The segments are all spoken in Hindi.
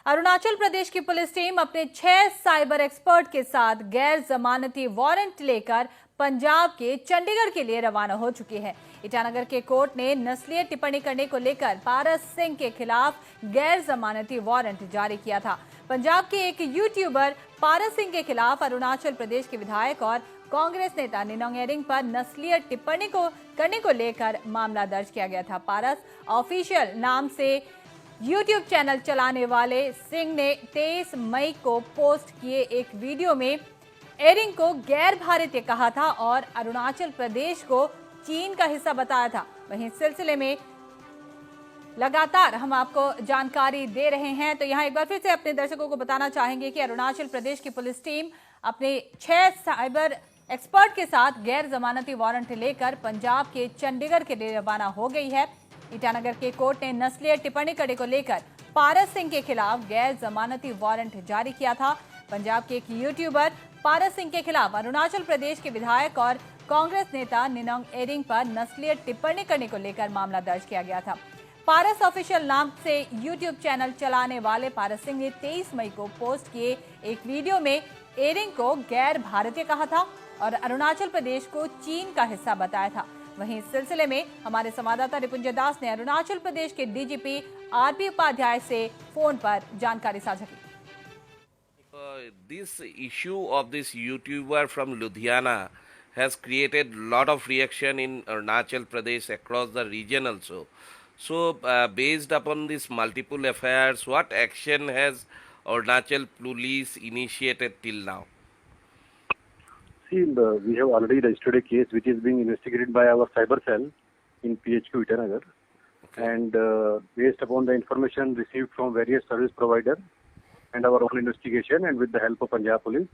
अरुणाचल प्रदेश की पुलिस टीम अपने 6 साइबर एक्सपर्ट के साथ गैर जमानती वारंट लेकर पंजाब के चंडीगढ़ के लिए रवाना हो चुकी है। ईटानगर के कोर्ट ने नस्लीय टिप्पणी करने को लेकर पारस सिंह के खिलाफ गैर जमानती वारंट जारी किया था। पंजाब के एक यूट्यूबर पारस सिंह के खिलाफ अरुणाचल प्रदेश के विधायक और कांग्रेस नेता निनोंग एरिंग पर नस्लीय टिप्पणी करने को लेकर मामला दर्ज किया गया था। पारस ऑफिशियल नाम से यूट्यूब चैनल चलाने वाले सिंह ने 23 मई को पोस्ट किए एक वीडियो में एरिंग को गैर भारतीय कहा था और अरुणाचल प्रदेश को चीन का हिस्सा बताया था। वहीं इस सिलसिले में लगातार हम आपको जानकारी दे रहे हैं। तो यहां एक बार फिर से अपने दर्शकों को बताना चाहेंगे कि अरुणाचल प्रदेश की पुलिस टीम अपने 6 साइबर एक्सपर्ट के साथ गैर जमानती वारंट लेकर पंजाब के चंडीगढ़ के लिए रवाना हो गई है। ईटानगर के कोर्ट ने नस्लीय टिप्पणी करने को लेकर पारस सिंह के खिलाफ गैर जमानती वारंट जारी किया था। पंजाब के एक यूट्यूबर पारस सिंह के खिलाफ अरुणाचल प्रदेश के विधायक और कांग्रेस नेता निनोंग एरिंग पर नस्लीय टिप्पणी करने को लेकर मामला दर्ज किया गया था। पारस ऑफिशियल नाम से यूट्यूब चैनल चलाने वाले पारस सिंह ने 23 मई को पोस्ट किए एक वीडियो में एरिंग को गैर भारतीय कहा था और अरुणाचल प्रदेश को चीन का हिस्सा बताया था। वहीं इस सिलसिले में हमारे संवाददाता रिपुंजय दास ने अरुणाचल प्रदेश के डीजीपी आरपी उपाध्याय से फोन पर जानकारी साझा की। This issue of this YouTuber from Ludhiana has created a lot of reaction in Arunachal Pradesh across the region also. So, based upon these multiple affairs, what action has Arunachal police initiated till now? See, we have already registered a case which is being investigated by our cyber cell in PHQ Itanagar. Okay. And based upon the information received from various service providers and our own investigation and with the help of Punjab police,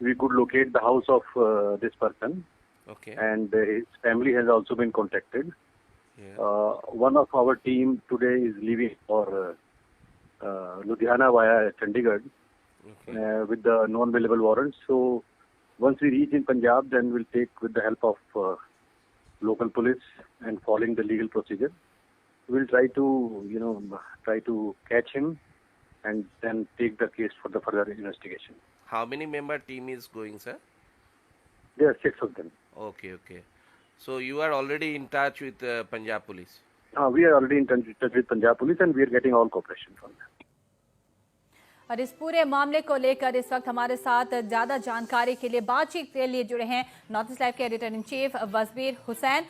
we could locate the house of this person. Okay. And his family has also been contacted. Yeah. One of our team today is leaving for Ludhiana via Chandigarh. Okay. With the non-available warrants. So, once we reach in Punjab, then we'll take with the help of local police and following the legal procedure, we'll try to catch him and then take the case for the further investigation. How many member team is going, sir? There are 6 of them. Okay. So you are already in touch with Punjab police? We are already in touch with Punjab police and we are getting all cooperation from them. और इस पूरे मामले को लेकर इस वक्त हमारे साथ ज्यादा जानकारी के लिए बातचीत के लिए जुड़े हैं नॉर्थ ईस्ट लाइव के एडिटर इन चीफ वसबीर हुसैन।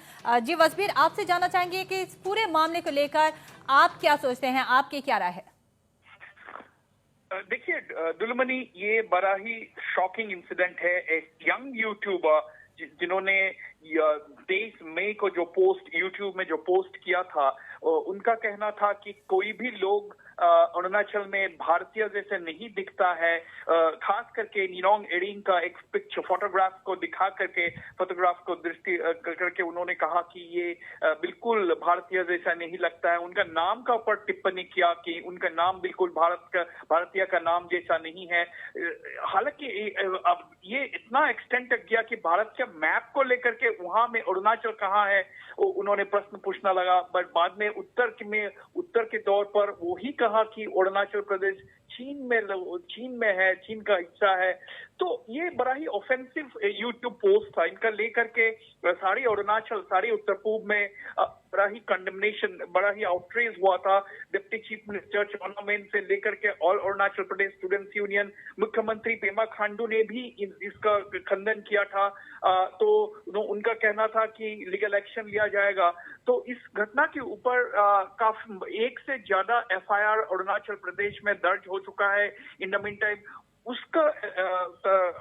जी वसबीर, आपसे जानना चाहेंगे कि इस पूरे मामले को लेकर आप क्या सोचते हैं, आपकी क्या राय है? देखिए दुलमनी, ये बड़ा ही शॉकिंग इंसिडेंट है। एक यंग यूट्यूबर जिन्होंने 23 मई को जो पोस्ट यूट्यूब में जो पोस्ट किया था, उनका कहना था कि कोई भी लोग अरुणाचल में भारतीय जैसे नहीं दिखता है। खास करके निनोंग एरिंग का एक पिक्चर फोटोग्राफ को दिखा करके फोटोग्राफ को दृष्टि करके उन्होंने कहा कि ये बिल्कुल भारतीय जैसा नहीं लगता है। उनका नाम का ऊपर टिप्पणी किया कि उनका नाम बिल्कुल भारतीय का नाम जैसा नहीं है। हालांकि अब ये इतना एक्सटेंड तक गया कि भारत के मैप को लेकर के वहां में अरुणाचल कहाँ है उन्होंने प्रश्न पूछना लगा। बट बाद में उत्तर के तौर पर वो ही कहा कि अरुणाचल प्रदेश चीन में है, चीन का हिस्सा है। तो ये बड़ा ही ऑफेंसिव यूट्यूब पोस्ट था। इनका लेकर के सारी अरुणाचल, सारी उत्तर पूर्व में बड़ा ही कंडेमनेशन, बड़ा ही आउटरेज हुआ था। डिप्टी चीफ मिनिस्टर चौनामेन से लेकर के all Arunachal Pradesh students union, मुख्यमंत्री पेमा खांडू ने भी इसका खंडन किया था। तो उनका कहना था कि लीगल एक्शन लिया जाएगा। तो इस घटना के ऊपर काफी 1 से ज्यादा एफआईआर अरुणाचल प्रदेश में दर्ज हो चुका है। इन द मीन टाइम उसका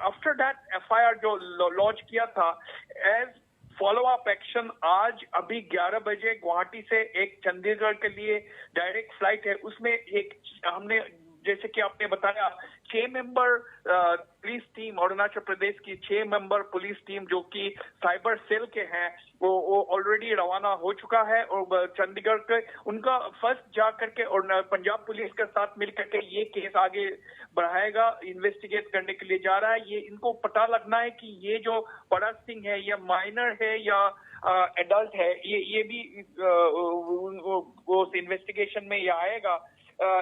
आफ्टर दैट एफआईआर जो लॉन्च किया था एज फॉलो अप एक्शन, आज अभी 11 बजे गुवाहाटी से एक चंडीगढ़ के लिए डायरेक्ट फ्लाइट है। उसमें एक हमने जैसे कि आपने बताया 6 member police team, Arunachal Pradesh की 6 मेंबर पुलिस टीम जो कि साइबर सेल के हैं, वो ऑलरेडी रवाना हो चुका है और चंडीगढ़ के उनका फर्स्ट जा करके और पंजाब पुलिस के साथ मिलकर के ये केस आगे बढ़ाएगा, इन्वेस्टिगेट करने के लिए जा रहा है। ये इनको पता लगना है कि ये जो पारस सिंह है या माइनर है या एडल्ट है, ये भी वो इन्वेस्टिगेशन में ये आएगा।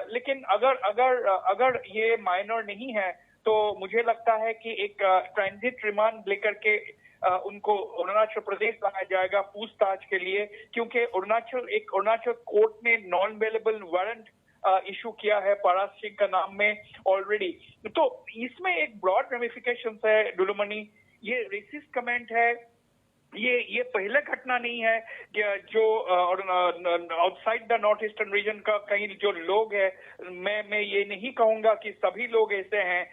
लेकिन अगर ये माइनर नहीं है तो मुझे लगता है कि एक ट्रांजिट रिमांड लेकर के उनको अरुणाचल प्रदेश लाया जाएगा पूछताछ के लिए, क्योंकि अरुणाचल कोर्ट ने नॉन अवेलेबल वारंट इशू किया है पराग सिंह का नाम में ऑलरेडी। तो इसमें एक ब्रॉड रेमिफिकेशन है डुलुमणि। ये रेसिस्ट कमेंट है, ये पहले घटना नहीं है कि जो outside the north eastern region का कई जो लोग हैं, मैं ये नहीं कहूंगा कि सभी लोग ऐसे हैं,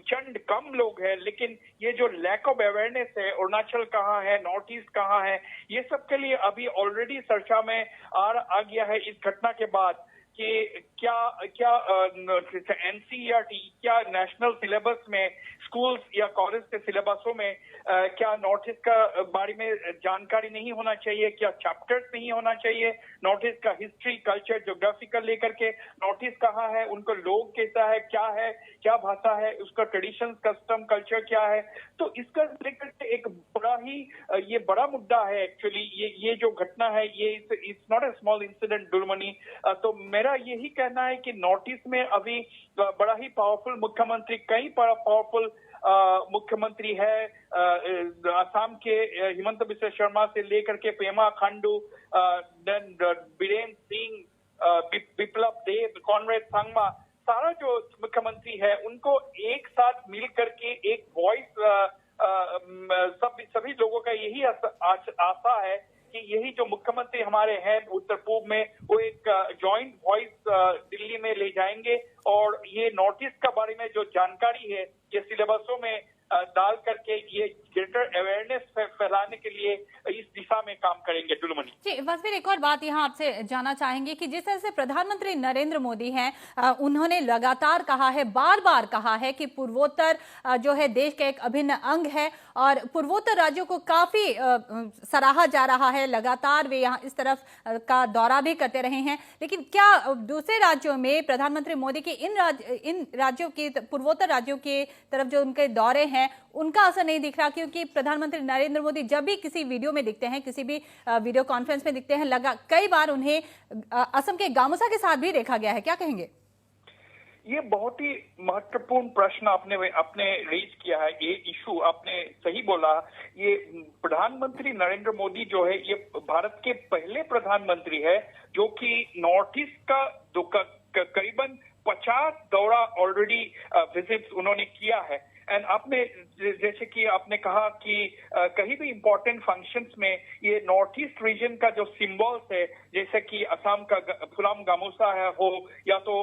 चंद कम लोग हैं, लेकिन ये जो लैक ऑफ अवेयरनेस है, अरुणाचल कहाँ है, नॉर्थ ईस्ट कहाँ है, ये सब के लिए अभी ऑलरेडी चर्चा में आ गया है इस घटना के बाद कि क्या एनसीईआरटी, क्या नेशनल सिलेबस में, स्कूल्स या कॉलेज के सिलेबसों में क्या नॉर्थ ईस्ट का बारे में जानकारी नहीं होना चाहिए, क्या चैप्टर्स नहीं होना चाहिए नॉर्थ ईस्ट का हिस्ट्री, कल्चर, ज्योग्राफी का लेकर के, नॉर्थ ईस्ट कहाँ है, उनको लोग कैसा है, क्या भाषा है, उसका ट्रेडिशन, कस्टम, कल्चर क्या है। तो इसका लेकर के एक ये बड़ा मुद्दा है एक्चुअली। ये जो घटना है ये it's not a small incident Dulumoni. तो मेरा यही कहना है कि नॉर्थ ईस्ट में अभी बड़ा ही पावरफुल मुख्यमंत्री, कई पावरफुल मुख्यमंत्री है, असम के हिमंत बिस्वा शर्मा से लेकर के पेमा खांडू, देन बीरेन सिंह, बिप्लब देब, कॉनरेड संगमा, सारा जो मुख्यमंत्री है उनको एक साथ मिल करके एक वॉइस, सभी लोगों का यही आशा है कि यही जो मुख्यमंत्री हमारे हैं उत्तर पूर्व में, वो एक जॉइंट वॉइस दिल्ली में ले जाएंगे और ये नॉर्थ ईस्ट का बारे में जो जानकारी है ये सिलेबसों में डाल करके ये ग्रेटर अवेयरनेस फैलाने के लिए इस दिशा में काम करेंगे डुलुमणि जी। वसीर, एक और बात यहाँ आपसे जानना चाहेंगे कि जिस तरह से प्रधानमंत्री नरेंद्र मोदी हैं, उन्होंने लगातार कहा है, बार बार कहा है कि पूर्वोत्तर जो है देश का एक अभिन्न अंग है और पूर्वोत्तर राज्यों को काफी सराहा जा रहा है, लगातार वे यहाँ इस तरफ का दौरा भी करते रहे हैं। लेकिन क्या दूसरे राज्यों में प्रधानमंत्री मोदी के इन राज्यों की, पूर्वोत्तर राज्यों की तरफ जो उनके दौरे हैं उनका असर नहीं दिख रहा? क्योंकि प्रधानमंत्री नरेंद्र मोदी जब भी किसी वीडियो में दिखते हैं, किसी भी वीडियो कॉन्फ्रेंस में दिखते हैं, कई बार उन्हें असम के गामुसा के साथ भी देखा गया है। क्या कहेंगे? ये बहुत ही महत्वपूर्ण प्रश्न आपने रेज किया है। ये इशू आपने सही बोला। ये प्रधानमंत्री नरेंद्र मोदी जो है ये भारत के पहले प्रधानमंत्री है जो कि नॉर्थ ईस्ट का करीबन 50 दौरा ऑलरेडी विजिट्स उन्होंने किया है। एंड आपने जैसे कि आपने कहा कि कहीं भी इम्पोर्टेंट फंक्शंस में ये नॉर्थ ईस्ट रीजन का जो सिंबल्स है, जैसे कि असम का फुलाम गामुसा है हो या तो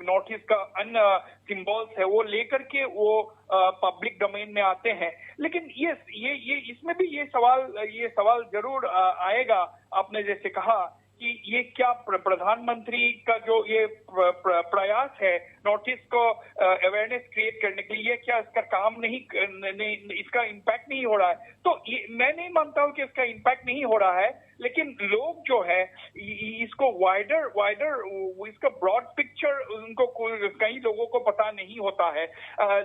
नॉर्थ ईस्ट का अन्य सिंबल्स है, वो लेकर के वो पब्लिक डोमेन में आते हैं। लेकिन ये इसमें भी ये सवाल जरूर आएगा। आपने जैसे कहा कि ये क्या प्रधानमंत्री का जो ये प्रयास है नॉर्थ ईस्ट को अवेयरनेस क्रिएट करने के लिए, क्या इसका काम नहीं, इसका इम्पैक्ट नहीं हो रहा है? तो मैं नहीं मानता हूं कि इसका इम्पैक्ट नहीं हो रहा है, लेकिन लोग जो है इसको वाइडर इसका ब्रॉड पिक्चर उनको कई लोगों को पता नहीं होता है।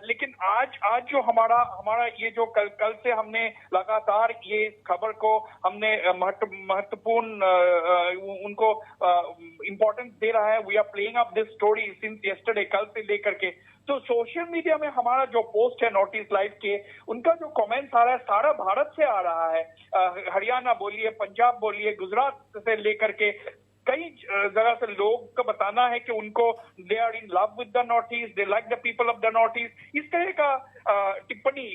लेकिन आज जो हमारा ये जो कल से हमने लगातार ये खबर को हमने महत्वपूर्ण उनको इम्पोर्टेंस दे रहा है। We are playing up this story since yesterday, कल से लेकर के। तो सोशल मीडिया में हमारा जो पोस्ट है नॉर्थ ईस्ट लाइव के, उनका जो कमेंट्स आ रहा है सारा भारत से आ रहा है। हरियाणा बोलिए, पंजाब बोलिए, गुजरात से लेकर के कई जगह से लोग का बताना है कि उनको they are in love with the North East, they like the people of the North East, इस तरह का टिप्पणी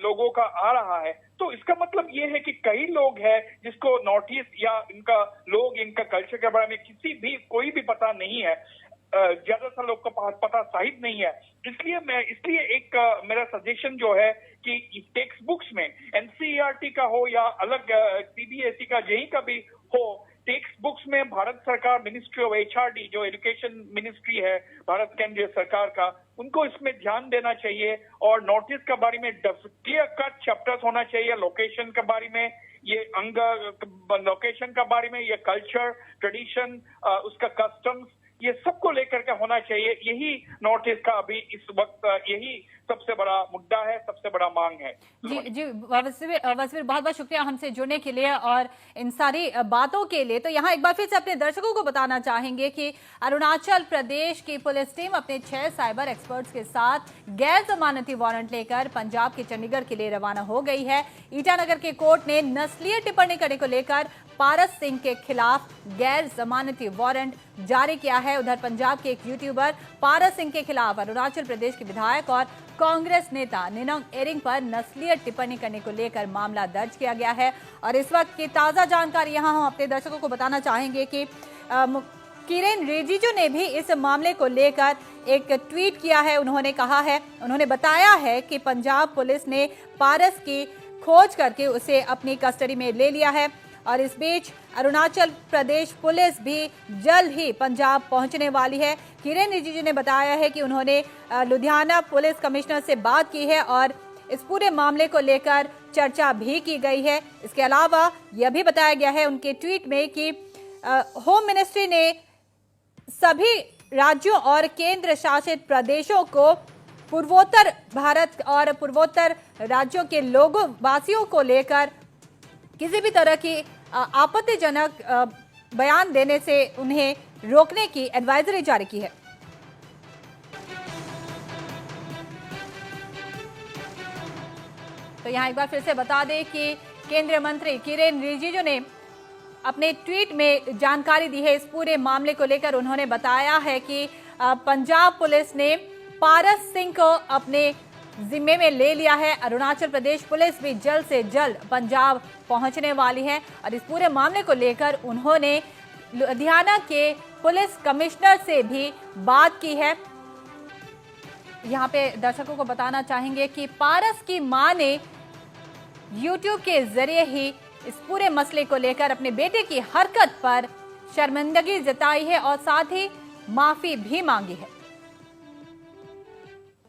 लोगों का आ रहा है। तो इसका मतलब ये है कि कई लोग हैं जिसको नॉर्थ ईस्ट या इनका कल्चर के बारे में कोई भी पता नहीं है, ज्यादातर लोग को पता शायद नहीं है। इसलिए एक मेरा सजेशन जो है कि टेक्स्ट बुक्स में एनसीईआरटी का हो या अलग सीबीएसई का यही का भी हो, टेक्स्ट बुक्स में भारत सरकार मिनिस्ट्री ऑफ एचआरडी जो एजुकेशन मिनिस्ट्री है भारत केंद्रीय सरकार का, उनको इसमें ध्यान देना चाहिए और नॉर्थ ईस्ट के बारे में क्लियर कट चैप्टर्स होना चाहिए। लोकेशन के बारे में, ये लोकेशन के बारे में, ये कल्चर, ट्रेडिशन, उसका कस्टम्स, ये सबको लेकर के होना चाहिए। यही नॉर्थ ईस्ट का अभी इस वक्त यही सबसे बड़ा मुद्दा है, सबसे बड़ा मांग है। जी वसीर बहुत बहुत शुक्रिया हमसे जुड़ने के लिए और इन सारी बातों के लिए। तो यहाँ एक बार फिर से अपने दर्शकों को बताना चाहेंगे कि अरुणाचल प्रदेश की पुलिस टीम अपने 6 साइबर एक्सपर्ट्स के साथ गैर जमानती वारंट लेकर पंजाब के चंडीगढ़ के लिए रवाना हो गई है। ईटानगर के कोर्ट ने नस्लीय टिप्पणी करने को लेकर पारस सिंह के खिलाफ गैर जमानती वारंट जारी किया है। उधर पंजाब के एक यूट्यूबर पारस सिंह के खिलाफ अरुणाचल प्रदेश के विधायक और कांग्रेस नेता निनोंग एरिंग पर नस्लीय टिप्पणी करने को लेकर मामला दर्ज किया गया है। और इस वक्त की ताजा जानकारी यहां हम अपने दर्शकों को बताना चाहेंगे कि किरेन रिजिजू ने भी इस मामले को लेकर एक ट्वीट किया है। उन्होंने बताया है कि पंजाब पुलिस ने पारस की खोज करके उसे अपनी कस्टडी में ले लिया है। और इस बीच अरुणाचल प्रदेश पुलिस भी जल्द ही पंजाब पहुंचने वाली है। किरेन रिजिजू ने बताया है कि उन्होंने लुधियाना पुलिस कमिश्नर से बात की है और इस पूरे मामले को लेकर चर्चा भी की गई है। इसके अलावा यह भी बताया गया है उनके ट्वीट में कि होम मिनिस्ट्री ने सभी राज्यों और केंद्र शासित प्रदेशों को पूर्वोत्तर भारत और पूर्वोत्तर राज्यों के लोगों वासियों को लेकर किसी भी तरह की आपत्तिजनक बयान देने से उन्हें रोकने की एडवाइजरी जारी की है। तो यहां एक बार फिर से बता दें कि केंद्रीय मंत्री किरेन रिजिजू ने अपने ट्वीट में जानकारी दी है इस पूरे मामले को लेकर। उन्होंने बताया है कि पंजाब पुलिस ने पारस सिंह को अपने जिम्मे में ले लिया है। अरुणाचल प्रदेश पुलिस भी जल्द से जल्द पंजाब पहुंचने वाली है और इस पूरे मामले को लेकर उन्होंने लुधियाना के पुलिस कमिश्नर से भी बात की है। यहाँ पे दर्शकों को बताना चाहेंगे कि पारस की मां ने YouTube के जरिए ही इस पूरे मसले को लेकर अपने बेटे की हरकत पर शर्मिंदगी जताई है और साथ ही माफी भी मांगी है।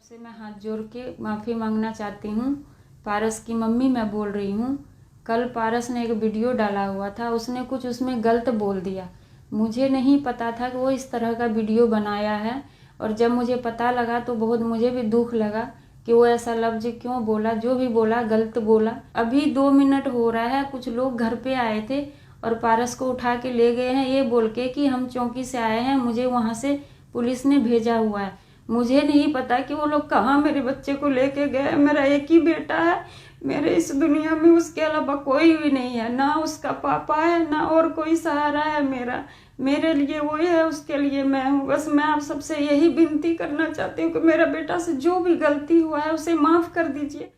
से मैं हाथ जोड़ के माफ़ी मांगना चाहती हूँ। पारस की मम्मी मैं बोल रही हूँ। कल पारस ने एक वीडियो डाला हुआ था, उसने कुछ उसमें गलत बोल दिया। मुझे नहीं पता था कि वो इस तरह का वीडियो बनाया है और जब मुझे पता लगा तो बहुत मुझे भी दुख लगा कि वो ऐसा लफ्ज क्यों बोला। जो भी बोला गलत बोला। अभी 2 मिनट हो रहा है, कुछ लोग घर पे आए थे और पारस को उठा के ले गए हैं ये बोल के कि हम चौकी से आए हैं, मुझे वहाँ से पुलिस ने भेजा हुआ है। मुझे नहीं पता कि वो लोग कहाँ मेरे बच्चे को लेके गए। मेरा एक ही बेटा है, मेरे इस दुनिया में उसके अलावा कोई भी नहीं है, ना उसका पापा है ना और कोई सहारा है मेरा। मेरे लिए वो है, उसके लिए मैं हूँ। बस मैं आप सबसे यही विनती करना चाहती हूँ कि मेरा बेटा से जो भी गलती हुआ है उसे माफ़ कर दीजिए।